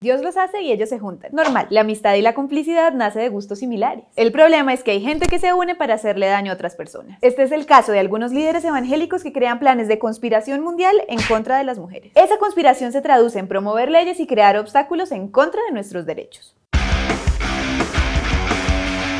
Dios los hace y ellos se juntan. Normal, la amistad y la complicidad nace de gustos similares. El problema es que hay gente que se une para hacerle daño a otras personas. Este es el caso de algunos líderes evangélicos que crean planes de conspiración mundial en contra de las mujeres. Esa conspiración se traduce en promover leyes y crear obstáculos en contra de nuestros derechos.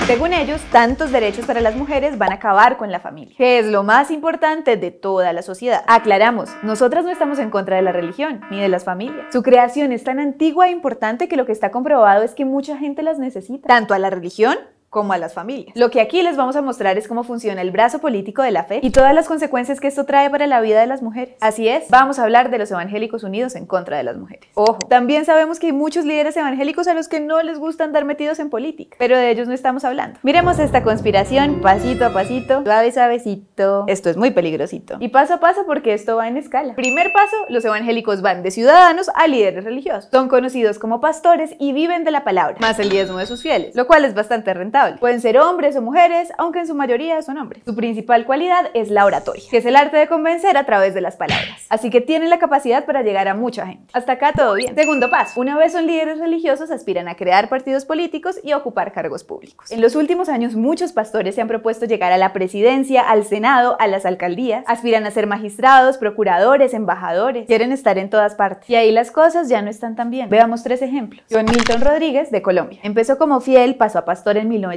Según ellos, tantos derechos para las mujeres van a acabar con la familia, que es lo más importante de toda la sociedad. Aclaramos, nosotras no estamos en contra de la religión, ni de las familias. Su creación es tan antigua e importante que lo que está comprobado es que mucha gente las necesita, tanto a la religión como a las familias. Lo que aquí les vamos a mostrar es cómo funciona el brazo político de la fe y todas las consecuencias que esto trae para la vida de las mujeres. Así es, vamos a hablar de los evangélicos unidos en contra de las mujeres. Ojo, también sabemos que hay muchos líderes evangélicos a los que no les gusta andar metidos en política, pero de ellos no estamos hablando. Miremos esta conspiración pasito a pasito, suave suavecito. Esto es muy peligrosito. Y paso a paso porque esto va en escala. Primer paso, los evangélicos van de ciudadanos a líderes religiosos. Son conocidos como pastores y viven de la palabra, más el diezmo de sus fieles, lo cual es bastante rentable. Pueden ser hombres o mujeres, aunque en su mayoría son hombres. Su principal cualidad es la oratoria, que es el arte de convencer a través de las palabras. Así que tienen la capacidad para llegar a mucha gente. Hasta acá todo bien. Segundo paso, una vez son líderes religiosos, aspiran a crear partidos políticos y ocupar cargos públicos. En los últimos años, muchos pastores se han propuesto llegar a la presidencia, al senado, a las alcaldías. Aspiran a ser magistrados, procuradores, embajadores. Quieren estar en todas partes. Y ahí las cosas ya no están tan bien. Veamos 3 ejemplos. John Milton Rodríguez, de Colombia. Empezó como fiel, pasó a pastor en 1995.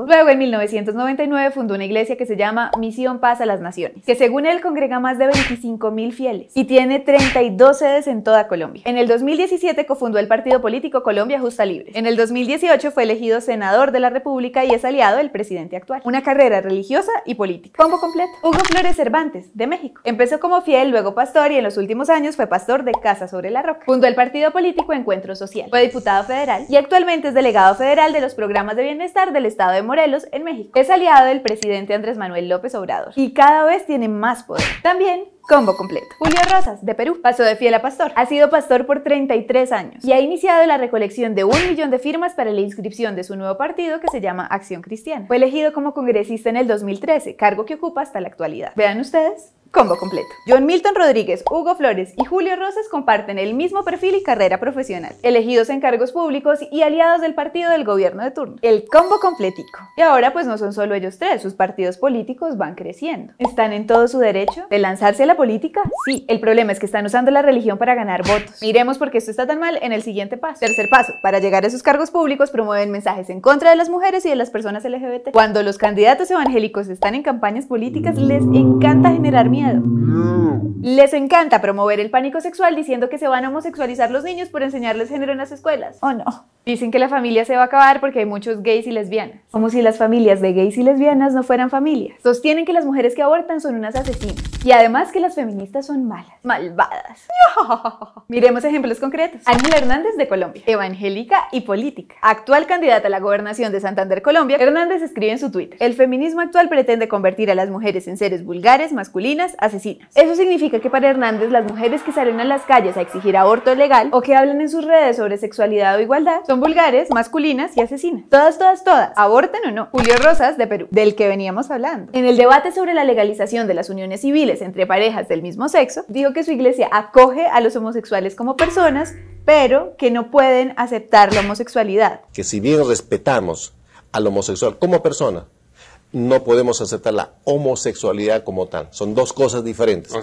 Luego, en 1999, fundó una iglesia que se llama Misión Paz a las Naciones, que según él congrega más de 25.000 fieles y tiene 32 sedes en toda Colombia. En el 2017 cofundó el partido político Colombia Justa Libre. En el 2018 fue elegido senador de la República y es aliado del presidente actual. Una carrera religiosa y política. Combo completo. Hugo Flores Cervantes, de México. Empezó como fiel, luego pastor y en los últimos años fue pastor de Casa sobre la Roca. Fundó el partido político Encuentro Social. Fue diputado federal y actualmente es delegado federal de los programas de bienestar del estado de Morelos, en México. Es aliado del presidente Andrés Manuel López Obrador y cada vez tiene más poder. También combo completo. Julio Rosas, de Perú, pasó de fiel a pastor. Ha sido pastor por 33 años y ha iniciado la recolección de 1 millón de firmas para la inscripción de su nuevo partido que se llama Acción Cristiana. Fue elegido como congresista en el 2013, cargo que ocupa hasta la actualidad. Vean ustedes. Combo completo. John Milton Rodríguez, Hugo Flores y Julio Rosas comparten el mismo perfil y carrera profesional, elegidos en cargos públicos y aliados del partido del gobierno de turno. El combo completico. Y ahora pues no son solo ellos 3, sus partidos políticos van creciendo. ¿Están en todo su derecho de lanzarse a la política? Sí, el problema es que están usando la religión para ganar votos. Miremos por qué esto está tan mal en el siguiente paso. Tercer paso, para llegar a sus cargos públicos promueven mensajes en contra de las mujeres y de las personas LGBT. Cuando los candidatos evangélicos están en campañas políticas, les encanta generar miedo. Les encanta promover el pánico sexual diciendo que se van a homosexualizar los niños por enseñarles género en las escuelas. ¿O no? Dicen que la familia se va a acabar porque hay muchos gays y lesbianas. Como si las familias de gays y lesbianas no fueran familias. Sostienen que las mujeres que abortan son unas asesinas. Y además que las feministas son malas, malvadas. Miremos ejemplos concretos. Ángela Hernández, de Colombia, evangélica y política. Actual candidata a la gobernación de Santander, Colombia, Hernández escribe en su Twitter: el feminismo actual pretende convertir a las mujeres en seres vulgares, masculinas, asesinas. Eso significa que para Hernández las mujeres que salen a las calles a exigir aborto legal o que hablan en sus redes sobre sexualidad o igualdad son vulgares, masculinas y asesinas. Todas, aborten o no. Julio Rosas, de Perú, del que veníamos hablando. En el debate sobre la legalización de las uniones civiles entre parejas del mismo sexo, dijo que su iglesia acoge a los homosexuales como personas, pero que no pueden aceptar la homosexualidad. Que si bien respetamos al homosexual como persona, no podemos aceptar la homosexualidad como tal. Son 2 cosas diferentes.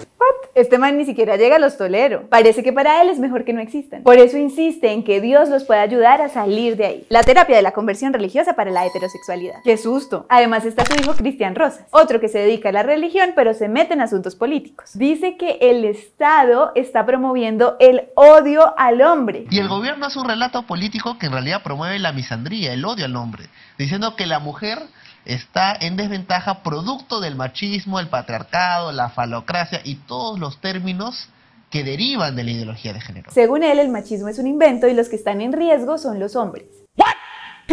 Este man ni siquiera llega a los tolero. Parece que para él es mejor que no existan. Por eso insiste en que Dios los pueda ayudar a salir de ahí. La terapia de la conversión religiosa para la heterosexualidad. ¡Qué susto! Además está su hijo Cristian Rosas, otro que se dedica a la religión pero se mete en asuntos políticos. Dice que el Estado está promoviendo el odio al hombre. Y el gobierno hace un relato político que en realidad promueve la misandría, el odio al hombre, diciendo que la mujer está en desventaja producto del machismo, el patriarcado, la falocracia y todos los términos que derivan de la ideología de género. Según él, el machismo es un invento y los que están en riesgo son los hombres.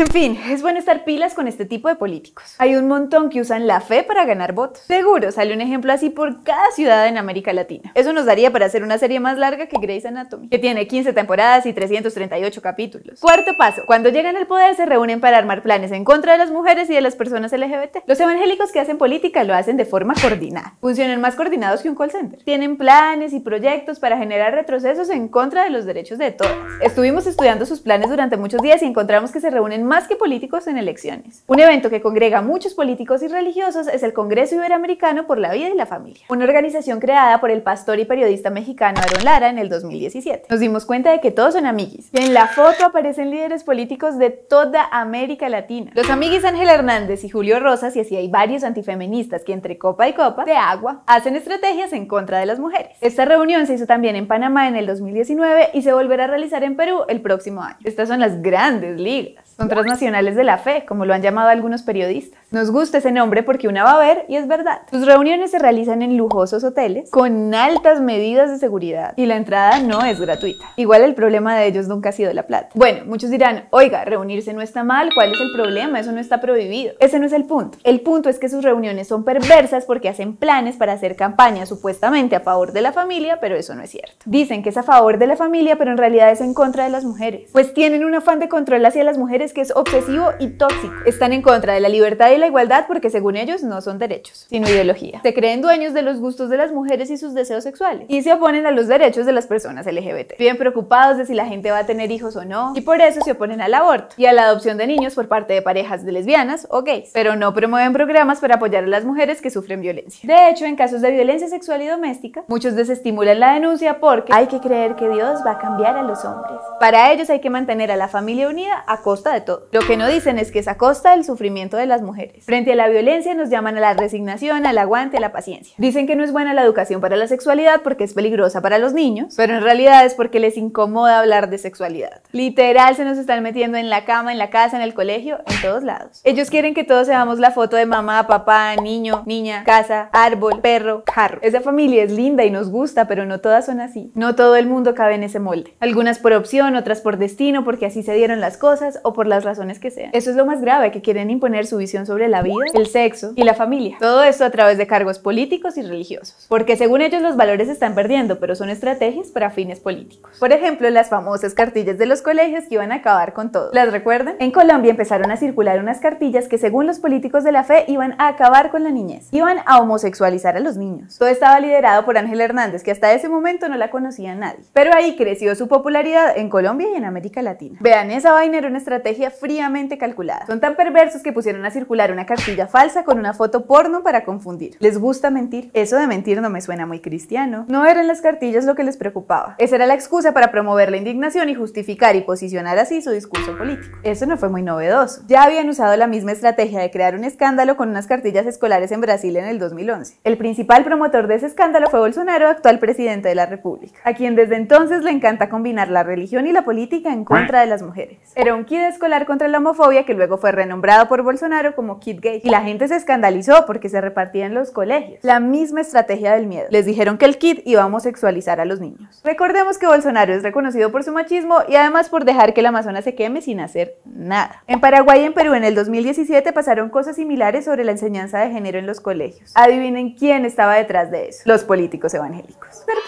En fin, es bueno estar pilas con este tipo de políticos. Hay un montón que usan la fe para ganar votos. Seguro sale un ejemplo así por cada ciudad en América Latina. Eso nos daría para hacer una serie más larga que Grey's Anatomy, que tiene 15 temporadas y 338 capítulos. Cuarto paso, cuando llegan al poder se reúnen para armar planes en contra de las mujeres y de las personas LGBT. Los evangélicos que hacen política lo hacen de forma coordinada. Funcionan más coordinados que un call center. Tienen planes y proyectos para generar retrocesos en contra de los derechos de todas. Estuvimos estudiando sus planes durante muchos días y encontramos que se reúnen más que políticos en elecciones. Un evento que congrega a muchos políticos y religiosos es el Congreso Iberoamericano por la Vida y la Familia, una organización creada por el pastor y periodista mexicano Aaron Lara en el 2017. Nos dimos cuenta de que todos son amiguis. Y en la foto aparecen líderes políticos de toda América Latina. Los amiguis Ángel Hernández y Julio Rosas, y así hay varios antifeministas que entre copa y copa de agua hacen estrategias en contra de las mujeres. Esta reunión se hizo también en Panamá en el 2019 y se volverá a realizar en Perú el próximo año. Estas son las grandes ligas. Son transnacionales de la fe, como lo han llamado algunos periodistas. Nos gusta ese nombre porque una va a ver y es verdad. Sus reuniones se realizan en lujosos hoteles con altas medidas de seguridad y la entrada no es gratuita. Igual el problema de ellos nunca ha sido la plata. Bueno, muchos dirán, oiga, reunirse no está mal, ¿cuál es el problema? Eso no está prohibido. Ese no es el punto. El punto es que sus reuniones son perversas porque hacen planes para hacer campañas supuestamente a favor de la familia, pero eso no es cierto. Dicen que es a favor de la familia, pero en realidad es en contra de las mujeres. Pues tienen un afán de control hacia las mujeres que es obsesivo y tóxico. Están en contra de la libertad y la igualdad porque según ellos no son derechos, sino ideología. Se creen dueños de los gustos de las mujeres y sus deseos sexuales y se oponen a los derechos de las personas LGBT. Viven preocupados de si la gente va a tener hijos o no y por eso se oponen al aborto y a la adopción de niños por parte de parejas de lesbianas o gays, pero no promueven programas para apoyar a las mujeres que sufren violencia. De hecho, en casos de violencia sexual y doméstica, muchos desestimulan la denuncia porque hay que creer que Dios va a cambiar a los hombres. Para ellos hay que mantener a la familia unida a costa de todo. Lo que no dicen es que es a costa del sufrimiento de las mujeres. Frente a la violencia nos llaman a la resignación, al aguante, a la paciencia. Dicen que no es buena la educación para la sexualidad porque es peligrosa para los niños, pero en realidad es porque les incomoda hablar de sexualidad. Literal se nos están metiendo en la cama, en la casa, en el colegio, en todos lados. Ellos quieren que todos veamos la foto de mamá, papá, niño, niña, casa, árbol, perro, carro. Esa familia es linda y nos gusta, pero no todas son así. No todo el mundo cabe en ese molde. Algunas por opción, otras por destino, porque así se dieron las cosas o por las razones que sean. Eso es lo más grave, que quieren imponer su visión sobre la vida, el sexo y la familia. Todo esto a través de cargos políticos y religiosos. Porque según ellos los valores se están perdiendo, pero son estrategias para fines políticos. Por ejemplo, las famosas cartillas de los colegios que iban a acabar con todo. ¿Las recuerdan? En Colombia empezaron a circular unas cartillas que según los políticos de la fe iban a acabar con la niñez. Iban a homosexualizar a los niños. Todo estaba liderado por Ángel Hernández, que hasta ese momento no la conocía nadie. Pero ahí creció su popularidad en Colombia y en América Latina. Vean, esa vaina era una estrategia fríamente calculada. Son tan perversos que pusieron a circular una cartilla falsa con una foto porno para confundir. ¿Les gusta mentir? Eso de mentir no me suena muy cristiano. No eran las cartillas lo que les preocupaba. Esa era la excusa para promover la indignación y justificar y posicionar así su discurso político. Eso no fue muy novedoso. Ya habían usado la misma estrategia de crear un escándalo con unas cartillas escolares en Brasil en el 2011. El principal promotor de ese escándalo fue Bolsonaro, actual presidente de la República, a quien desde entonces le encanta combinar la religión y la política en contra de las mujeres. Era un kit escolar contra la homofobia que luego fue renombrado por Bolsonaro como kit gay. Y la gente se escandalizó porque se repartía en los colegios. La misma estrategia del miedo. Les dijeron que el kit iba a homosexualizar a los niños. Recordemos que Bolsonaro es reconocido por su machismo y además por dejar que el Amazonas se queme sin hacer nada. En Paraguay y en Perú en el 2017 pasaron cosas similares sobre la enseñanza de género en los colegios. Adivinen quién estaba detrás de eso. Los políticos evangélicos. ¡Sorpresa!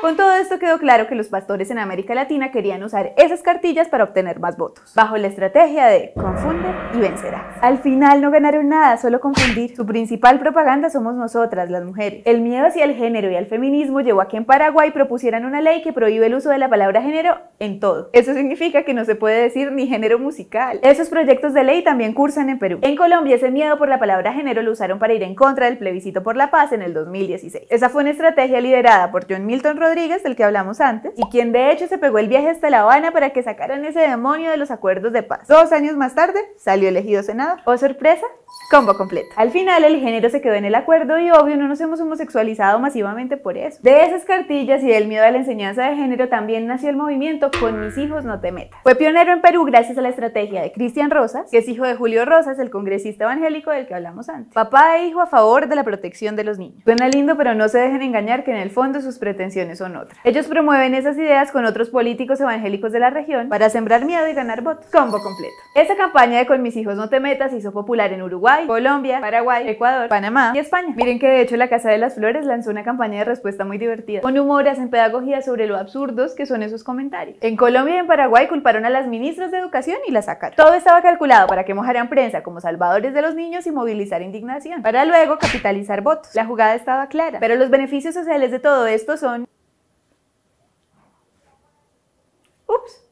Con todo esto quedó claro que los pastores en América Latina querían usar esas cartillas para obtener más votos, bajo la estrategia de confunde y vencerás. Al final no ganaron nada, solo confundir. Su principal propaganda somos nosotras, las mujeres. El miedo hacia el género y al feminismo llevó a que en Paraguay propusieran una ley que prohíbe el uso de la palabra género en todo. Eso significa que no se puede decir ni género musical. Esos proyectos de ley también cursan en Perú. En Colombia ese miedo por la palabra género lo usaron para ir en contra del plebiscito por la paz en el 2016. Esa fue una estrategia liderada por John Milton Rodríguez, del que hablamos antes, y quien de hecho se pegó el viaje hasta La Habana para que sacaran ese demonio de los acuerdos de paz. 2 años más tarde salió elegido senador. ¿Oh, sorpresa? Combo completo. Al final el género se quedó en el acuerdo y obvio no nos hemos homosexualizado masivamente por eso. De esas cartillas y del miedo a la enseñanza de género también nació el movimiento Con mis hijos no te metas. Fue pionero en Perú gracias a la estrategia de Cristian Rosas, que es hijo de Julio Rosas, el congresista evangélico del que hablamos antes. Papá e hijo a favor de la protección de los niños. Suena lindo, pero no se dejen engañar que en el fondo sus pretensiones son otras. Ellos promueven esas ideas con otros políticos evangélicos de la región para sembrar miedo y ganar votos. votos. Combo completo. Esta campaña de Con mis hijos no te metas se hizo popular en Uruguay, Colombia, Paraguay, Ecuador, Panamá y España. Miren que de hecho la Casa de las Flores lanzó una campaña de respuesta muy divertida, con humor y hacen pedagogía sobre lo absurdos que son esos comentarios. En Colombia y en Paraguay culparon a las ministras de educación y la sacaron. Todo estaba calculado para que mojaran prensa como salvadores de los niños y movilizar indignación, para luego capitalizar votos. La jugada estaba clara, pero los beneficios sociales de todo esto son... Ups.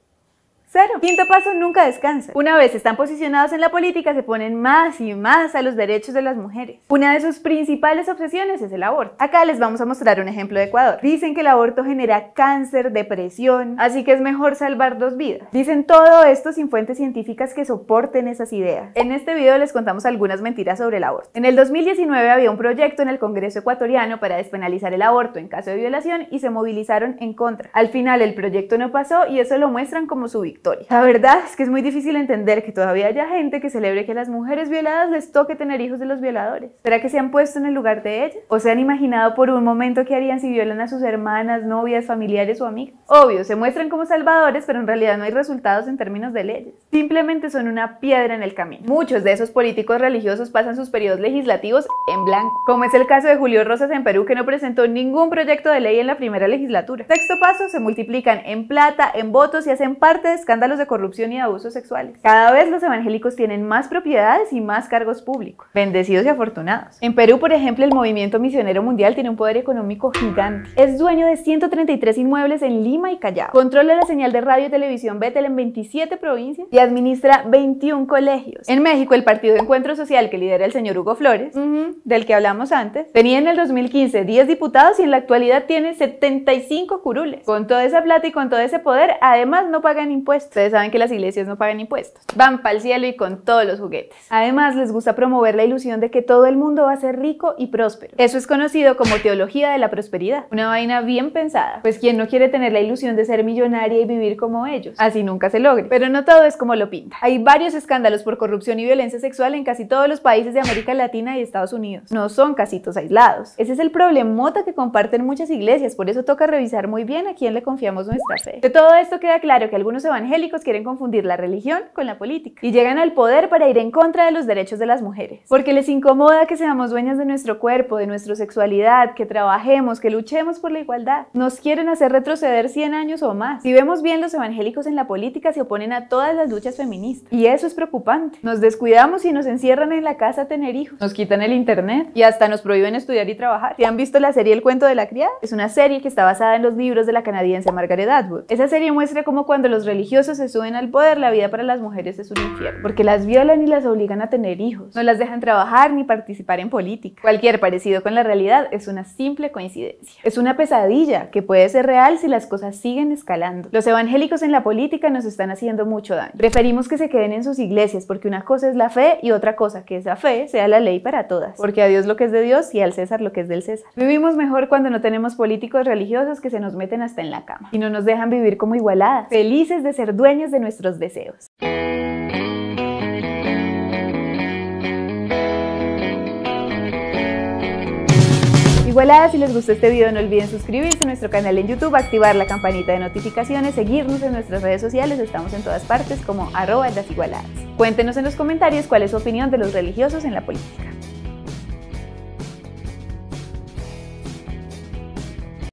Cero. Quinto paso, nunca descansa. Una vez están posicionados en la política, se ponen más y más a los derechos de las mujeres. Una de sus principales obsesiones es el aborto. Acá les vamos a mostrar un ejemplo de Ecuador. Dicen que el aborto genera cáncer, depresión, así que es mejor salvar 2 vidas. Dicen todo esto sin fuentes científicas que soporten esas ideas. En este video les contamos algunas mentiras sobre el aborto. En el 2019 había un proyecto en el Congreso ecuatoriano para despenalizar el aborto en caso de violación y se movilizaron en contra. Al final el proyecto no pasó y eso lo muestran como su victoria. La verdad es que es muy difícil entender que todavía haya gente que celebre que a las mujeres violadas les toque tener hijos de los violadores. ¿Será que se han puesto en el lugar de ellas? ¿O se han imaginado por un momento qué harían si violan a sus hermanas, novias, familiares o amigas? Obvio, se muestran como salvadores, pero en realidad no hay resultados en términos de leyes. Simplemente son una piedra en el camino. Muchos de esos políticos religiosos pasan sus periodos legislativos en blanco, como es el caso de Julio Rosas en Perú, que no presentó ningún proyecto de ley en la primera legislatura. Sexto paso, se multiplican en plata, en votos y hacen parte de escándalos de corrupción y de abusos sexuales. Cada vez los evangélicos tienen más propiedades y más cargos públicos. Bendecidos y afortunados. En Perú, por ejemplo, el movimiento misionero mundial tiene un poder económico gigante. Es dueño de 133 inmuebles en Lima y Callao. Controla la señal de radio y televisión Betel en 27 provincias y administra 21 colegios. En México, el Partido de Encuentro Social que lidera el señor Hugo Flores, del que hablamos antes, tenía en el 2015 10 diputados y en la actualidad tiene 75 curules. Con toda esa plata y con todo ese poder, además no pagan impuestos. Ustedes saben que las iglesias no pagan impuestos. Van para el cielo y con todos los juguetes. Además, les gusta promover la ilusión de que todo el mundo va a ser rico y próspero. Eso es conocido como teología de la prosperidad. Una vaina bien pensada. Pues ¿quién no quiere tener la ilusión de ser millonaria y vivir como ellos? Así nunca se logre. Pero no todo es como lo pinta. Hay varios escándalos por corrupción y violencia sexual en casi todos los países de América Latina y Estados Unidos. No son casitos aislados. Ese es el problemota que comparten muchas iglesias. Por eso toca revisar muy bien a quién le confiamos nuestra fe. De todo esto queda claro que algunos evangélicos quieren confundir la religión con la política y llegan al poder para ir en contra de los derechos de las mujeres, porque les incomoda que seamos dueñas de nuestro cuerpo, de nuestra sexualidad, que trabajemos, que luchemos por la igualdad. Nos quieren hacer retroceder 100 años o más. Si vemos bien, los evangélicos en la política se oponen a todas las luchas feministas y eso es preocupante. Nos descuidamos y nos encierran en la casa a tener hijos, nos quitan el internet y hasta nos prohíben estudiar y trabajar. ¿Si han visto la serie El cuento de la criada? Es una serie que está basada en los libros de la canadiense Margaret Atwood. Esa serie muestra cómo cuando los religiosos se suben al poder, la vida para las mujeres es un infierno, porque las violan y las obligan a tener hijos, no las dejan trabajar ni participar en política. Cualquier parecido con la realidad es una simple coincidencia. Es una pesadilla que puede ser real si las cosas siguen escalando. Los evangélicos en la política nos están haciendo mucho daño. Preferimos que se queden en sus iglesias porque una cosa es la fe y otra cosa que esa fe sea la ley para todas, porque a Dios lo que es de Dios y al César lo que es del César. Vivimos mejor cuando no tenemos políticos religiosos que se nos meten hasta en la cama y no nos dejan vivir como igualadas, felices de ser dueños de nuestros deseos. Igualadas, si les gustó este video no olviden suscribirse a nuestro canal en YouTube, activar la campanita de notificaciones, seguirnos en nuestras redes sociales, estamos en todas partes como @lasigualadas. Cuéntenos en los comentarios cuál es su opinión de los religiosos en la política.